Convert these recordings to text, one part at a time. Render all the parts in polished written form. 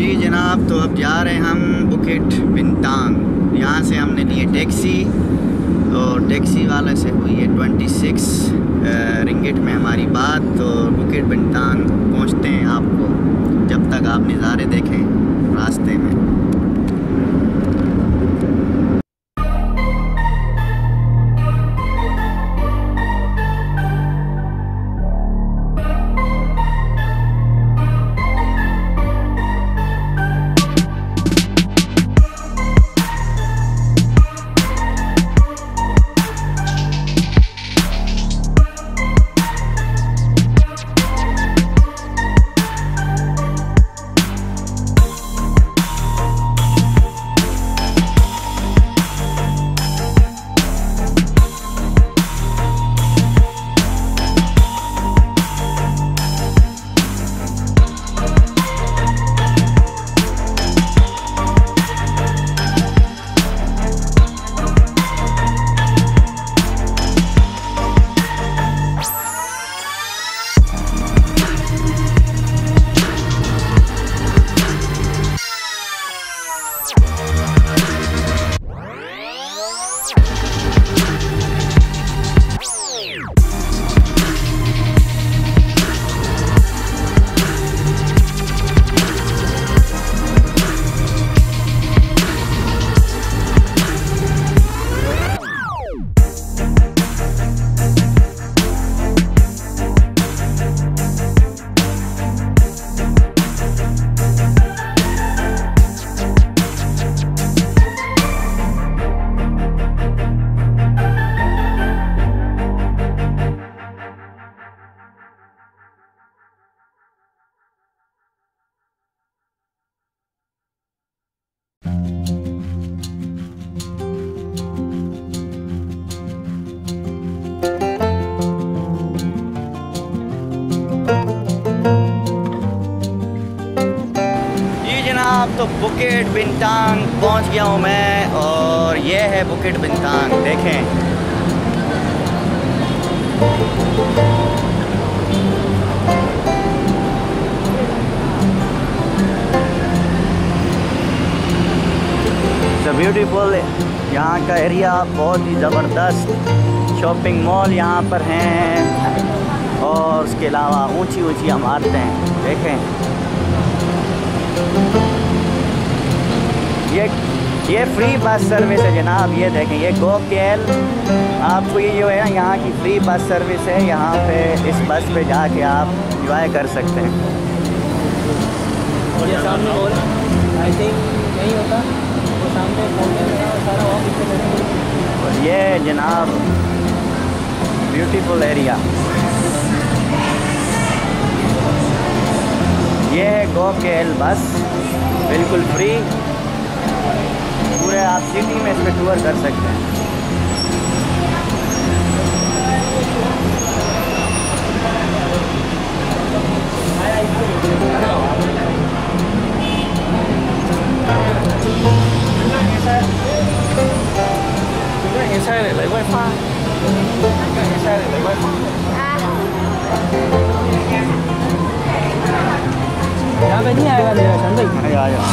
जी जनाब, तो अब जा रहे हैं हम बुकेट बिंतांग। यहाँ से हमने लिए टैक्सी और टैक्सी वाले से हुई है 26 रिंगिट में हमारी बात। तो बुकेट बिंतांग पहुँचते हैं आपको, जब तक आप नज़ारे देखें रास्ते में। तो बुकेट बिंतांग पहुंच गया हूं मैं, और ये है बुकेट बिंतांग। देखें तो ब्यूटीफुल यहाँ का एरिया, बहुत ही ज़बरदस्त शॉपिंग मॉल यहाँ पर हैं, और उसके अलावा ऊंची ऊंची इमारतें। देखें ये फ्री बस सर्विस है जनाब। ये देखें, ये GoKL आपको ये जो है ना यहाँ की फ्री बस सर्विस है। यहाँ पे इस बस पे जाके आप इंजॉय कर सकते हैं। और ये सामने मॉल आई थिंक नहीं होता, वो सामने सारा और ये जनाब ब्यूटीफुल एरिया, ये है GoKL बस, बिल्कुल फ्री। पूरे आप सिटी में इस पर टूर कर सकते हैं। cái xe này lấy wifi, cái xe này lấy wifi. Dạ bên nhà là để chuẩn bị. Dạ.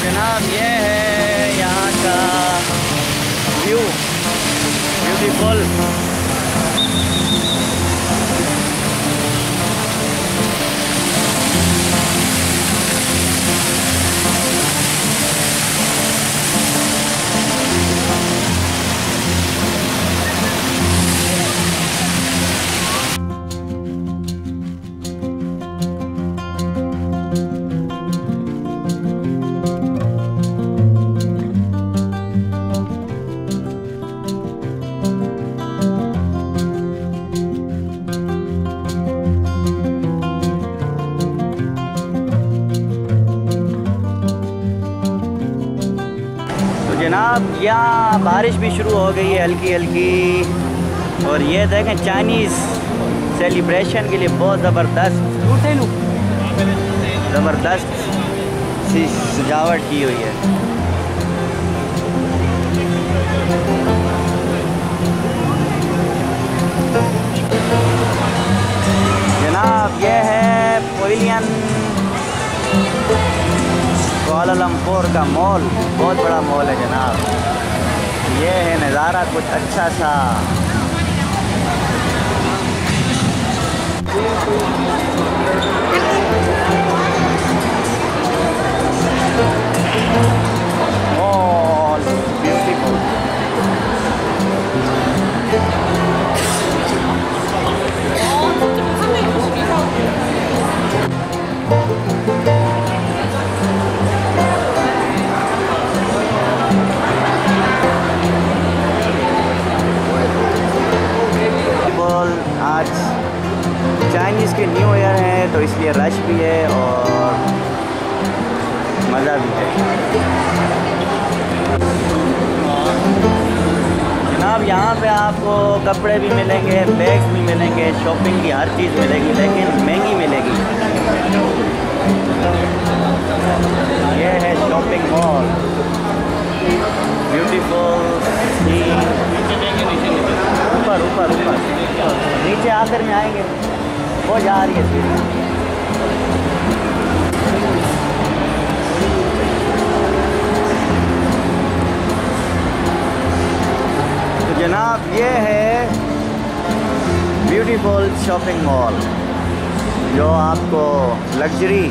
जनाब ये है यहाँ का व्यू, ब्यूटीफुल। यहाँ बारिश भी शुरू हो गई है हल्की हल्की। और ये देखें चाइनीज़ सेलिब्रेशन के लिए बहुत ज़बरदस्त सी सजावट की हुई है। जनाब ये है पवेलियन कुआलालंपुर का मॉल, बहुत बड़ा मॉल है जनाब। ये है नज़ारा कुछ अच्छा सा। Mall beautiful. आज चाइनीज़ के न्यू ईयर है तो इसलिए रश भी है और मज़ा भी है। जनाब यहाँ पे आपको कपड़े भी मिलेंगे, बैग्स भी मिलेंगे, शॉपिंग की हर चीज़ मिलेगी, लेकिन महंगी मिलेगी। ये है शॉपिंग मॉल, ब्यूटीफुल। ऊपर ऊपर ऊपर नीचे आखिर में आएंगे, वो जा रही है सीढ़ी। तो जनाब ये है ब्यूटीफुल शॉपिंग मॉल जो आपको लग्जरी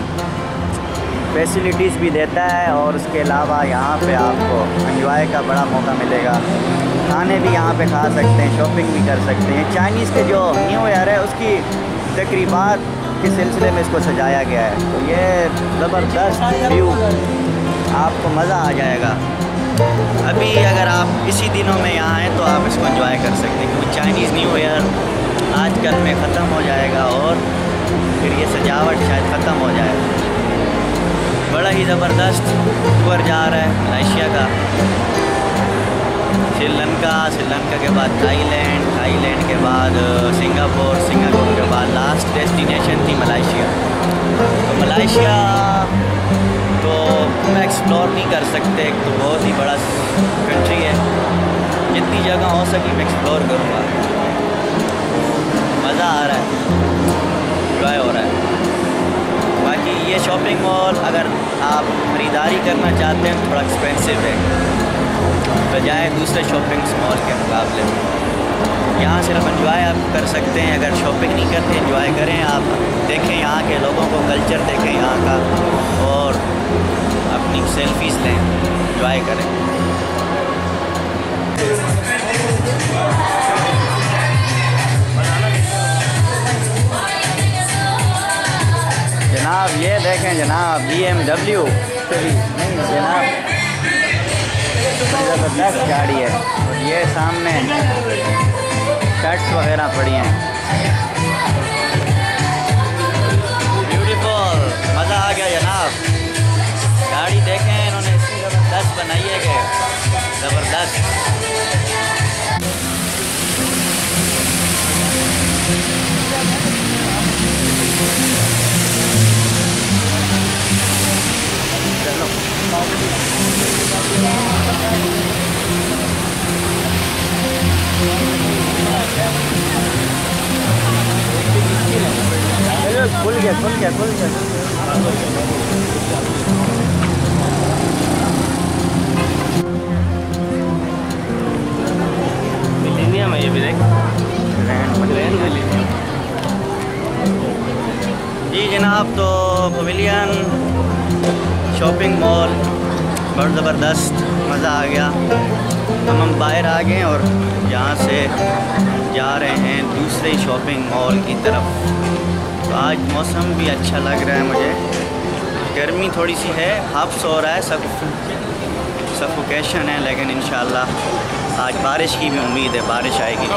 फैसिलिटीज़ भी देता है और उसके अलावा यहाँ पे आपको एंजॉय का बड़ा मौका मिलेगा। खाने भी यहाँ पे खा सकते हैं, शॉपिंग भी कर सकते हैं। चाइनीज़ के जो न्यू ईयर है उसकी तकरीबात के सिलसिले में इसको सजाया गया है। तो ये ज़बरदस्त व्यू, आपको मज़ा आ जाएगा। अभी अगर आप इसी दिनों में यहाँ आएँ तो आप इसको एंजॉय कर सकते हैं, क्योंकि चाइनीज़ न्यू ईयर आजकल में ख़त्म हो जाएगा और फिर ये सजावट शायद ख़त्म हो जाए। बड़ा ही ज़बरदस्त टूर जा रहा है मलेशिया का। श्रीलंका के बाद थाईलैंड के बाद सिंगापुर के बाद लास्ट डेस्टिनेशन थी मलेशिया। तो मलेशिया तो मैं एक्सप्लोर नहीं कर सकते, एक तो बहुत ही बड़ा कंट्री है। जितनी जगह हो सकी मैं एक्सप्लोर करूँगा। मज़ा आ रहा है, एंजॉय हो रहा है। बाकी ये शॉपिंग मॉल अगर आप ख़रीदारी करना चाहते हैं थोड़ा एक्सपेंसिव है बजाय दूसरे शॉपिंग मॉल के मुकाबले। यहाँ सिर्फ एंजॉय आप कर सकते हैं। अगर शॉपिंग नहीं करते एंजॉय करें, आप देखें यहाँ के लोगों को, कल्चर देखें यहाँ का और अपनी सेल्फीज़ लें, एंजॉय करें। जनाब ये देखें जनाब BMW नहीं जनाब, ज़बरदस्त गाड़ी है। और ये सामने शर्ट्स वगैरह पड़ी हैं, ब्यूटीफुल। मज़ा आ गया जनाब। गाड़ी देखें इन्होंने इतनी ज़बरदस्त बनाई है कि ज़बरदस्त। खुल गया। मिलेनियम है ये भी, देख जी जनाब। तो पवेलियन शॉपिंग मॉल बहुत ज़बरदस्त, मज़ा आ गया। हम बाहर आ गए और यहाँ से जा रहे हैं दूसरे शॉपिंग मॉल की तरफ। तो आज मौसम भी अच्छा लग रहा है मुझे। गर्मी थोड़ी सी है, हफ्स हो रहा है, सफोकेशन है, लेकिन इंशाल्लाह आज बारिश की भी उम्मीद है, बारिश आएगी।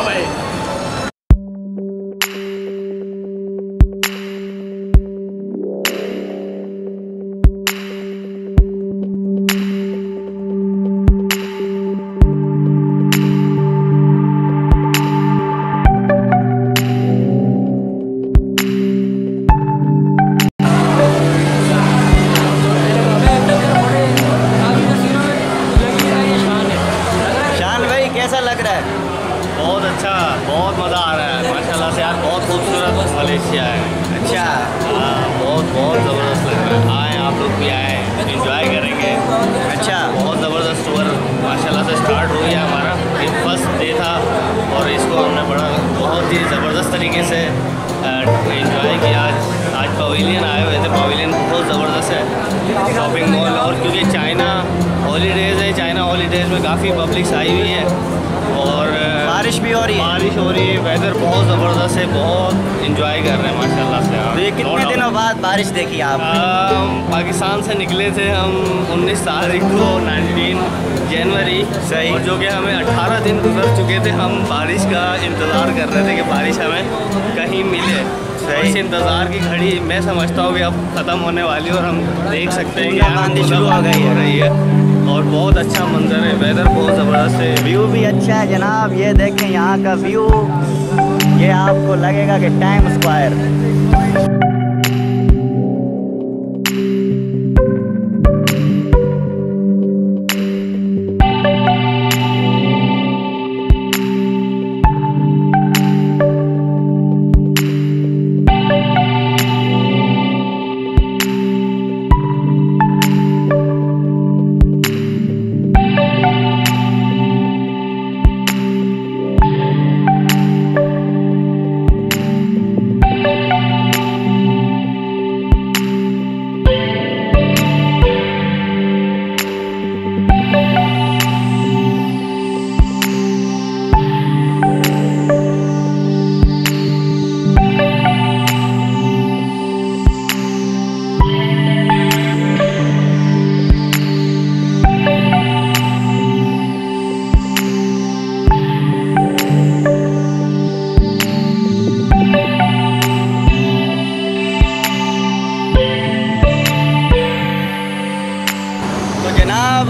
कैसा लग रहा है? बहुत अच्छा, बहुत मज़ा आ रहा है माशाल्लाह से यार, बहुत खूबसूरत मलेशिया है। अच्छा, बहुत ज़बरदस्त लग रहा है। आए आप लोग भी आए, एंजॉय करेंगे। अच्छा, बहुत ज़बरदस्त टूर माशाल्लाह से स्टार्ट हो गया हमारा। ये फर्स्ट डे था और इसको हमने बहुत ही ज़बरदस्त तरीके से एंजॉय किया। आज पवेलियन आए हुए थे, पवेलियन बहुत ज़बरदस्त है, शॉपिंग मॉल। और क्योंकि चाइना हॉलीडेज़ है, चाइना हॉलीडेज़ में काफ़ी पब्लिक्स आई हुई है और बारिश भी हो रही है। बारिश हो रही है, वेदर बहुत ज़बरदस्त है, बहुत इंजॉय कर रहे हैं माशाल्लाह से। तो ये कितने दिनों बाद बारिश देखी आप? पाकिस्तान से निकले थे हम 19 तारीख को, 19 जनवरी। सही। और जो कि हमें 18 दिन गुजर चुके थे, हम बारिश का इंतज़ार कर रहे थे कि बारिश हमें कहीं मिले। सही। इस इंतज़ार की घड़ी मैं समझता हूँ कि अब ख़त्म होने वाली है और हम देख सकते हैं कि बूंदाबांदी शुरू हो गई हो रही है और बहुत अच्छा मंजर है, वेदर बहुत ज़बरदस्त है। व्यू भी अच्छा है जनाब। ये देखें यहाँ का व्यू, ये आपको लगेगा कि टाइम स्क्वायर। जनाब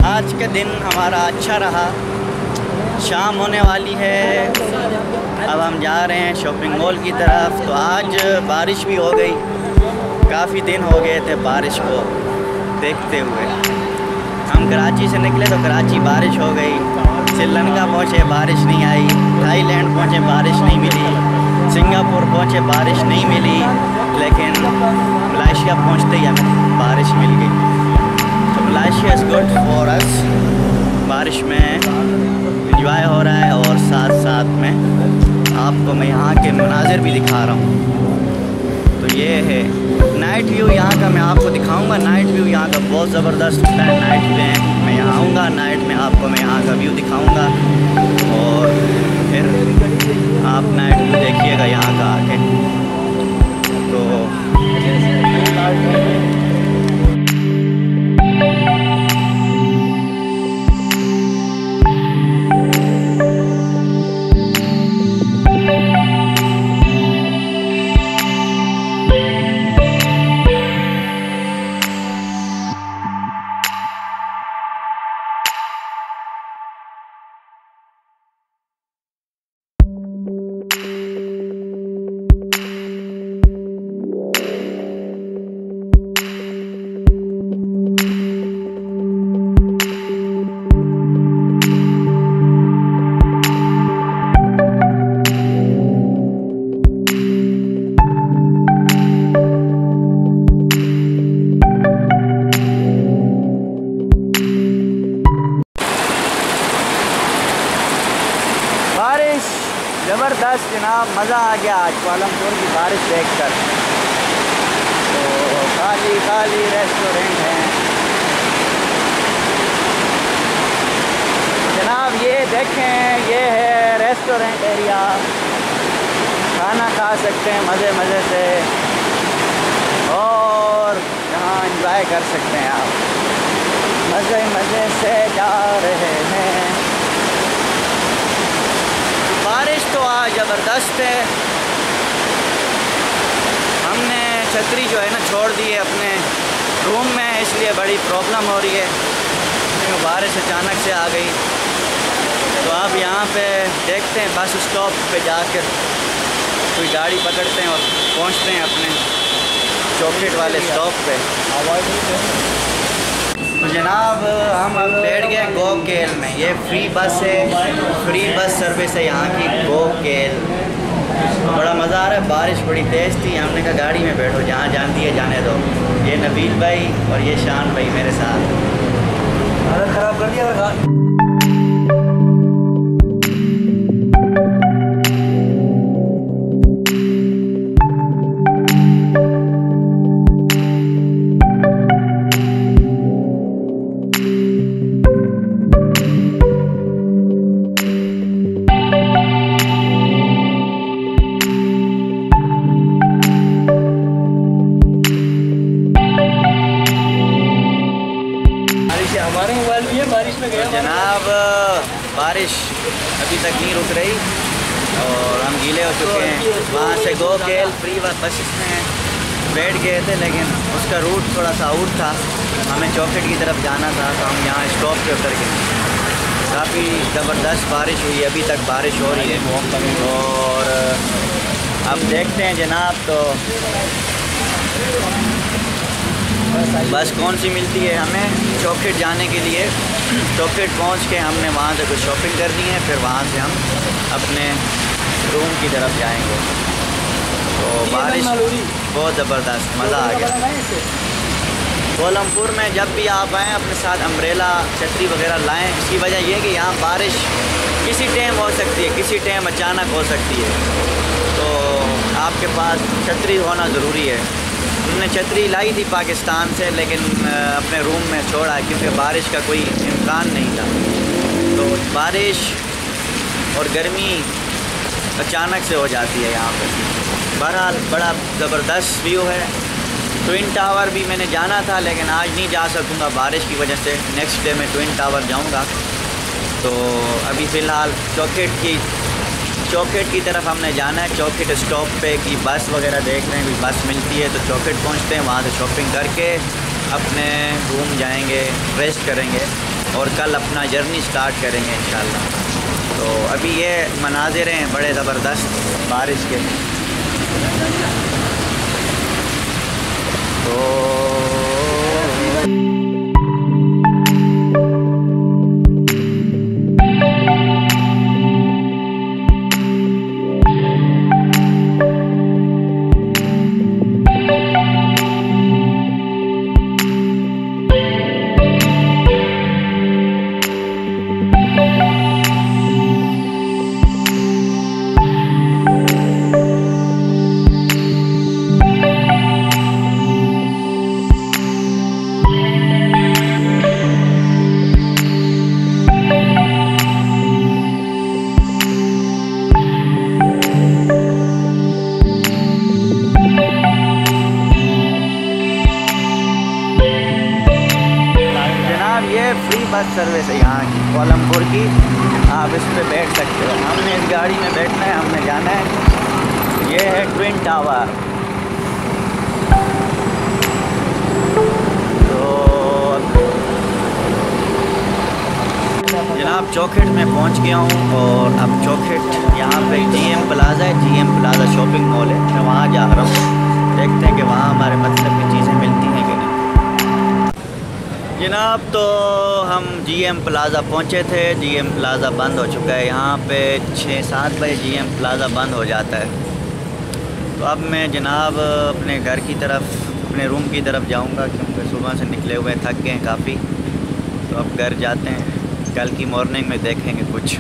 आज का दिन हमारा अच्छा रहा। शाम होने वाली है, अब हम जा रहे हैं शॉपिंग मॉल की तरफ। तो आज बारिश भी हो गई, काफ़ी दिन हो गए थे बारिश को देखते हुए। हम कराची से निकले तो कराची बारिश हो गई, श्रीलंका पहुँचे बारिश नहीं आई, थाईलैंड पहुँचे बारिश नहीं मिली, सिंगापुर पहुँचे बारिश नहीं मिली, लेकिन मलेशिया पहुँचते ही हमें बारिश मिल गई। तो Malaysia is good for us. बारिश में एंजॉय हो रहा है और साथ साथ में आपको मैं यहाँ के मनाजिर भी दिखा रहा हूँ। तो ये है नाइट व्यू यहाँ का, मैं आपको दिखाऊंगा। नाइट व्यू यहाँ का बहुत ज़बरदस्त होता है। नाइट में मैं यहाँ आऊँगा, नाइट में आपको मैं यहाँ का व्यू दिखाऊंगा और फिर आप नाइट व्यू देखिएगा यहाँ का आके। तो ज़बरदस्त जनाब, मज़ा आ गया आज कुआलालंपुर की बारिश देखकर। तो खाली खाली रेस्टोरेंट हैं जनाब। ये देखें, ये है रेस्टोरेंट एरिया, खाना खा सकते हैं मज़े मज़े से और यहाँ एंजॉय कर सकते हैं आप। मज़े मज़े से जा रहे हैं। बारिश तो आज ज़बरदस्त है। हमने छतरी जो है ना छोड़ दी है अपने रूम में, इसलिए बड़ी प्रॉब्लम हो रही है क्योंकि बारिश अचानक से आ गई। तो अब यहाँ पे देखते हैं, बस स्टॉप पे जाकर कोई गाड़ी पकड़ते हैं और पहुँचते हैं अपने चॉकलेट वाले स्टॉप पे। तो जनाब हम अब बैठ गए गोकेल में। ये फ्री बस है, फ्री बस सर्विस है यहाँ की गोकेल। बड़ा मज़ा आ रहा है, बारिश बड़ी तेज़ थी, हमने कहा गाड़ी में बैठो, जहाँ जानती है जाने दो। ये नबील भाई और ये शान भाई मेरे साथ। हालत ख़राब कर दिया। हमारे मोबाइल भी है, बारिश में गया जनाब। बारिश अभी तक नहीं रुक रही और हम गीले हो चुके हैं। वहाँ से गोकेल फ्री बस में बैठ गए थे, लेकिन उसका रूट थोड़ा सा आउट था, हमें चौखट की तरफ जाना था, तो हम यहाँ स्टॉप पे उतर गए। काफ़ी ज़बरदस्त बारिश हुई, अभी तक बारिश हो रही है। और अब देखते हैं जनाब, तो बस कौन सी मिलती है हमें चौखट जाने के लिए। चौखट पहुंच के हमने वहाँ से कुछ शॉपिंग करनी है, फिर वहाँ से हम अपने रूम की तरफ जाएंगे। तो बारिश बहुत ज़बरदस्त, मज़ा आ गया। कोलमपुर में जब भी आप आएँ अपने साथ अम्ब्रेला छतरी वगैरह लाएँ। इसकी वजह यह है कि यहाँ बारिश किसी टाइम हो सकती है, किसी टाइम अचानक हो सकती है, तो आपके पास छतरी होना ज़रूरी है। हमने छतरी लाई थी पाकिस्तान से, लेकिन अपने रूम में छोड़ा क्योंकि बारिश का कोई इम्कान नहीं था। तो बारिश और गर्मी अचानक से हो जाती है यहाँ पर। बहरहाल बड़ा ज़बरदस्त व्यू है। ट्विन टावर भी मैंने जाना था, लेकिन आज नहीं जा सकूँगा बारिश की वजह से। नेक्स्ट डे मैं ट्विन टावर जाऊँगा। तो अभी फ़िलहाल चौखट की तरफ हमने जाना है। चौखट स्टॉप पे की बस वगैरह देख रहे हैं, भी बस मिलती है तो चौखट पहुंचते हैं, वहाँ से शॉपिंग करके अपने रूम जाएंगे, रेस्ट करेंगे और कल अपना जर्नी स्टार्ट करेंगे इंशाल्लाह। तो अभी ये मनाज़िर हैं बड़े ज़बरदस्त बारिश के। तो बस सर्विस है यहाँ की कोलमपुर की, आप इस पर बैठ सकते हो। हमने इस गाड़ी में बैठना है, हमने जाना है। ये है ट्विन टावर। तो जनाब चौखट में पहुँच गया हूँ और अब चौखट यहाँ पे GM प्लाज़ा है, GM प्लाज़ा शॉपिंग मॉल है। मैं वहाँ जा रहा हूँ, देखते हैं कि वहाँ हमारे मतलब की चीज़ें मिलती हैं कि नहीं। जनाब तो हम GM प्लाज़ा पहुँचे थे, GM प्लाज़ा बंद हो चुका है। यहाँ पे 6-7 बजे GM प्लाज़ा बंद हो जाता है। तो अब मैं जनाब अपने घर की तरफ, अपने रूम की तरफ जाऊँगा, क्योंकि सुबह से निकले हुए थक गए हैं काफ़ी। तो अब घर जाते हैं, कल की मॉर्निंग में देखेंगे कुछ।